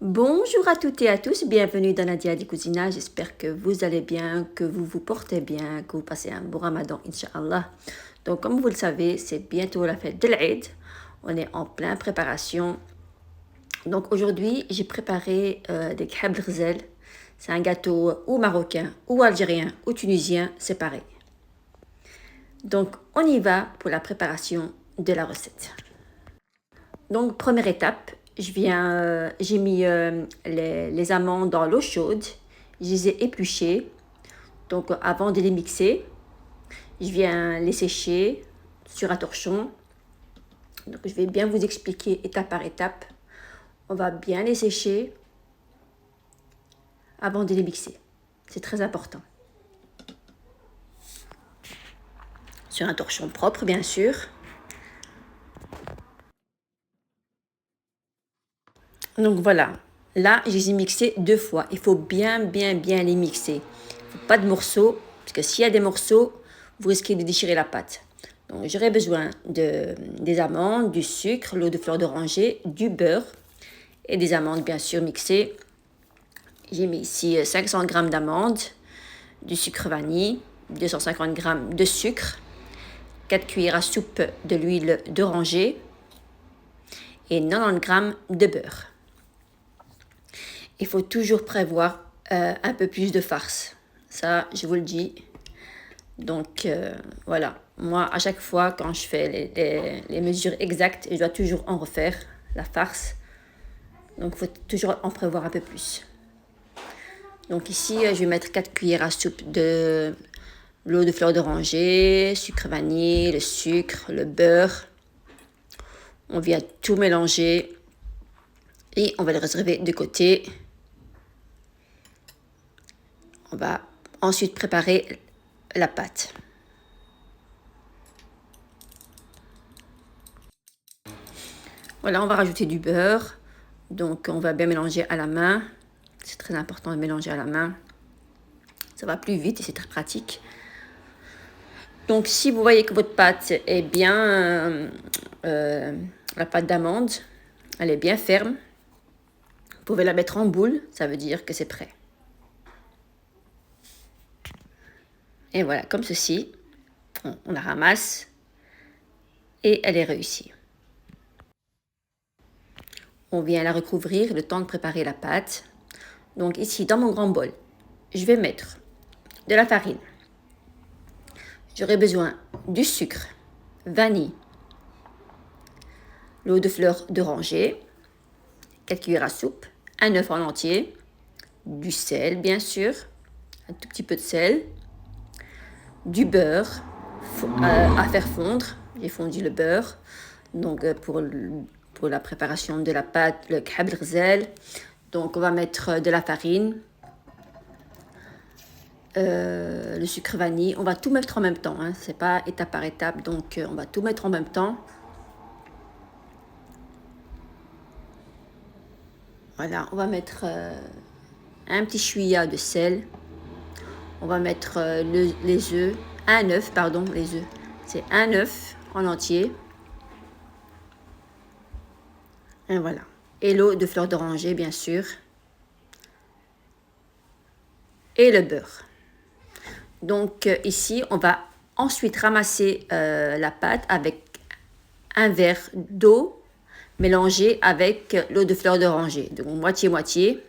Bonjour à toutes et à tous, bienvenue dans Nadia di Cuisina. J'espère que vous allez bien, que vous vous portez bien, que vous passez un bon ramadan, Inch'Allah. Donc, comme vous le savez, c'est bientôt la fête de l'Aïd. On est en pleine préparation. Donc, aujourd'hui, j'ai préparé des khab ghzel. C'est un gâteau ou marocain, ou algérien, ou tunisien, c'est pareil. Donc, on y va pour la préparation de la recette. Donc, première étape, j'ai mis les amandes dans l'eau chaude, je les ai épluchées. Donc, avant de les mixer, je viens les sécher sur un torchon. Donc, je vais bien vous expliquer étape par étape. On va bien les sécher avant de les mixer. C'est très important. Sur un torchon propre, bien sûr. Donc voilà, là, je les ai mixés 2 fois. Il faut bien les mixer. Il ne faut pas de morceaux, parce que s'il y a des morceaux, vous risquez de déchirer la pâte. Donc j'aurai besoin des amandes, du sucre, l'eau de fleur d'oranger, du beurre et des amandes bien sûr mixées. J'ai mis ici 500 g d'amandes, du sucre vanille, 250 g de sucre, 4 cuillères à soupe de l'huile d'oranger et 90 g de beurre. Il faut toujours prévoir un peu plus de farce. Ça, je vous le dis. Donc, voilà. Moi, à chaque fois, quand je fais les mesures exactes, je dois toujours en refaire, la farce. Donc, il faut toujours en prévoir un peu plus. Donc ici, je vais mettre 4 cuillères à soupe de l'eau de fleur d'oranger, sucre vanille, le sucre, le beurre. On vient tout mélanger et on va le réserver de côté. On va ensuite préparer la pâte. Voilà, on va rajouter du beurre. Donc, on va bien mélanger à la main. C'est très important de mélanger à la main. Ça va plus vite et c'est très pratique. Donc, si vous voyez que votre pâte est bien, la pâte d'amande, elle est bien ferme, vous pouvez la mettre en boule, ça veut dire que c'est prêt. Et voilà, comme ceci, on la ramasse et elle est réussie. On vient la recouvrir le temps de préparer la pâte. Donc ici, dans mon grand bol, je vais mettre de la farine. J'aurai besoin du sucre, vanille, l'eau de fleur d'oranger, 4 cuillères à soupe, un œuf en entier, du sel bien sûr, un tout petit peu de sel, du beurre à faire fondre. J'ai fondu le beurre. Donc pour la préparation de la pâte, le khab ghzel. Donc on va mettre de la farine, le sucre vanille. On va tout mettre en même temps. Hein. C'est pas étape par étape. Donc on va tout mettre en même temps. Voilà, on va mettre un petit chouïa de sel. On va mettre les œufs, un œuf, pardon, les œufs. C'est un œuf en entier. Et voilà. Et l'eau de fleur d'oranger, bien sûr. Et le beurre. Donc ici, on va ensuite ramasser la pâte avec un verre d'eau mélangé avec l'eau de fleur d'oranger. Donc moitié-moitié.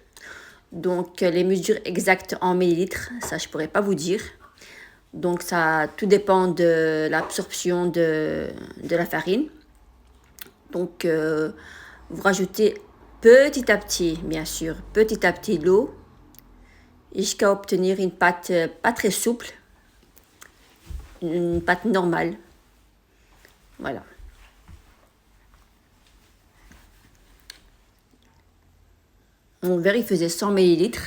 Donc les mesures exactes en millilitres, ça je pourrais pas vous dire. Donc ça tout dépend de l'absorption de la farine. Donc vous rajoutez petit à petit, bien sûr, petit à petit l'eau jusqu'à obtenir une pâte pas très souple, une pâte normale. Voilà. Mon verre il faisait 100 ml.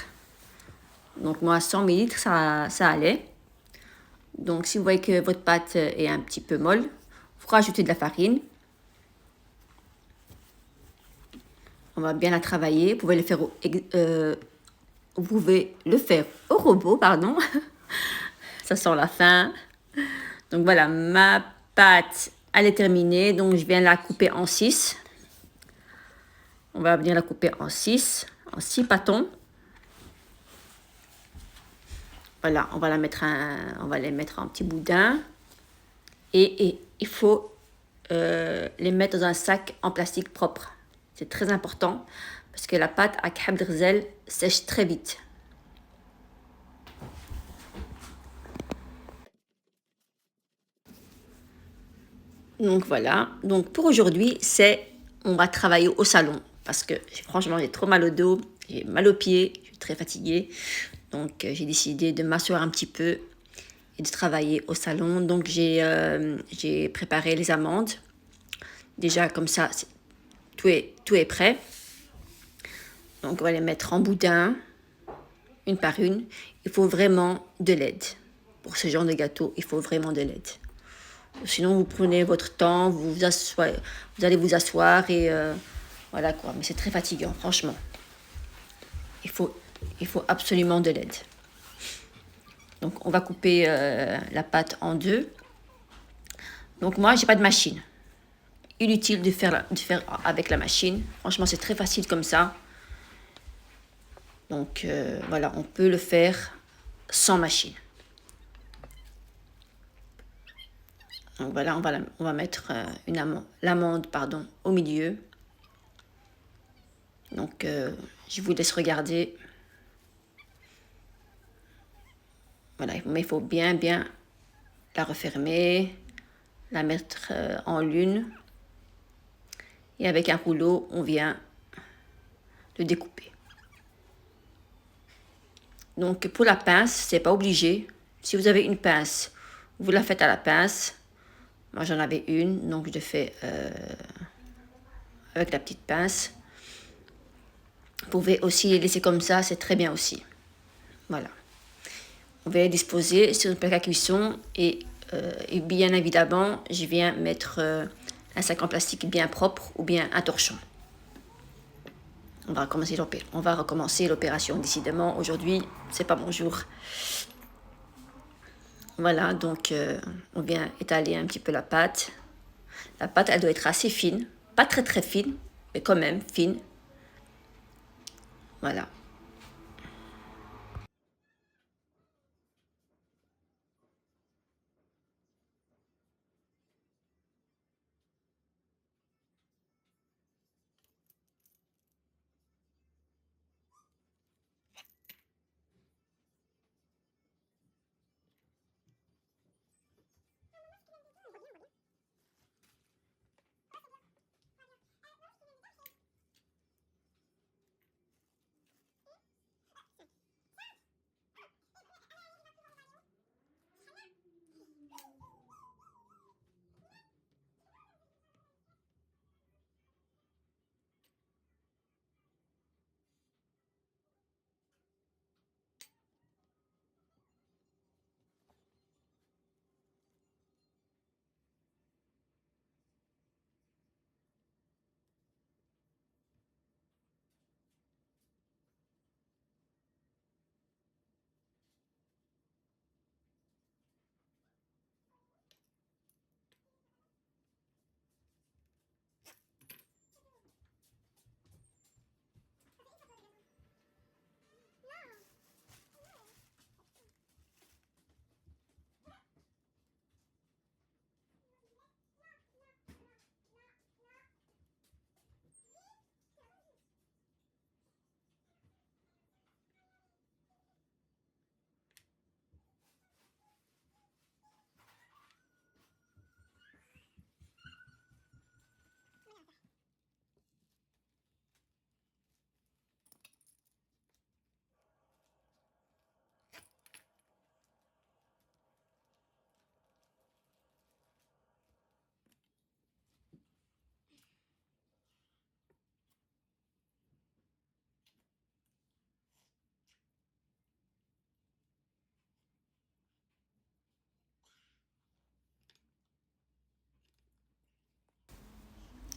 Donc moi 100 ml ça allait. Donc si vous voyez que votre pâte est un petit peu molle, vous rajoutez de la farine. On va bien la travailler. Vous pouvez le faire au robot, pardon. Ça sent la fin. Donc voilà, ma pâte, elle est terminée. Donc je viens la couper en 6. On va venir la couper en 6 pâtons. Voilà, on va les mettre en petits boudins. Et il faut les mettre dans un sac en plastique propre. C'est très important parce que la pâte à khab drzel sèche très vite. Donc voilà. Donc pour aujourd'hui, on va travailler au salon parce que franchement, j'ai trop mal au dos, j'ai mal aux pieds, je suis très fatiguée. Donc j'ai décidé de m'asseoir un petit peu et de travailler au salon. Donc j'ai préparé les amandes. Déjà comme ça, tout est prêt. Donc on va les mettre en boudin, une par une. Il faut vraiment de l'aide. Pour ce genre de gâteau, il faut vraiment de l'aide. Sinon, vous prenez votre temps, vous allez vous asseoir et voilà quoi. Mais c'est très fatigant, franchement. Il faut absolument de l'aide. Donc, on va couper la pâte en deux. Donc, moi, j'ai pas de machine. Inutile de faire avec la machine. Franchement, c'est très facile comme ça. Donc, voilà, on peut le faire sans machine. Donc voilà, on va mettre l'amande au milieu. Donc je vous laisse regarder. Voilà, mais il faut bien la refermer, la mettre en lune. Et avec un rouleau, on vient le découper. Donc pour la pince, c'est pas obligé. Si vous avez une pince, vous la faites à la pince. Moi j'en avais une, donc je le fais avec la petite pince. Vous pouvez aussi les laisser comme ça, c'est très bien aussi. Voilà. On va les disposer sur une plaque à cuisson et bien évidemment, je viens mettre un sac en plastique bien propre ou bien un torchon. On va recommencer l'opération. Décidément, aujourd'hui, c'est pas mon jour. Voilà, donc on vient étaler un petit peu la pâte. La pâte, elle doit être assez fine. Pas très très fine, mais quand même fine. Voilà.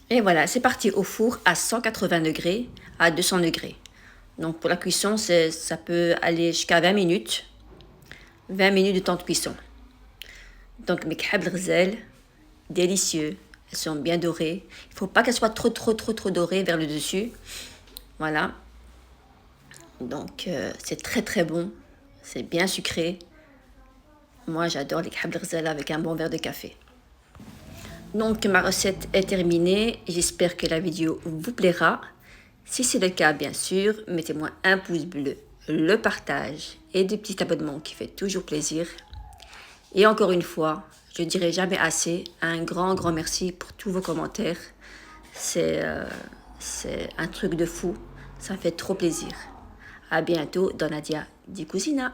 Et voilà, c'est parti au four à 180 degrés, à 200 degrés. Donc pour la cuisson, ça peut aller jusqu'à 20 minutes. 20 minutes de temps de cuisson. Donc mes khab drzel, délicieux, Elles sont bien dorées. Il ne faut pas qu'elles soient trop dorées vers le dessus. Voilà. Donc, c'est très bon. C'est bien sucré. Moi, j'adore les kebab al-ghzala avec un bon verre de café. Donc, ma recette est terminée. J'espère que la vidéo vous plaira. Si c'est le cas, bien sûr, mettez-moi un pouce bleu, le partage et des petits abonnements qui fait toujours plaisir. Et encore une fois, je ne dirai jamais assez, un grand merci pour tous vos commentaires. C'est un truc de fou, ça fait trop plaisir. À bientôt dans Nadia di Cucina.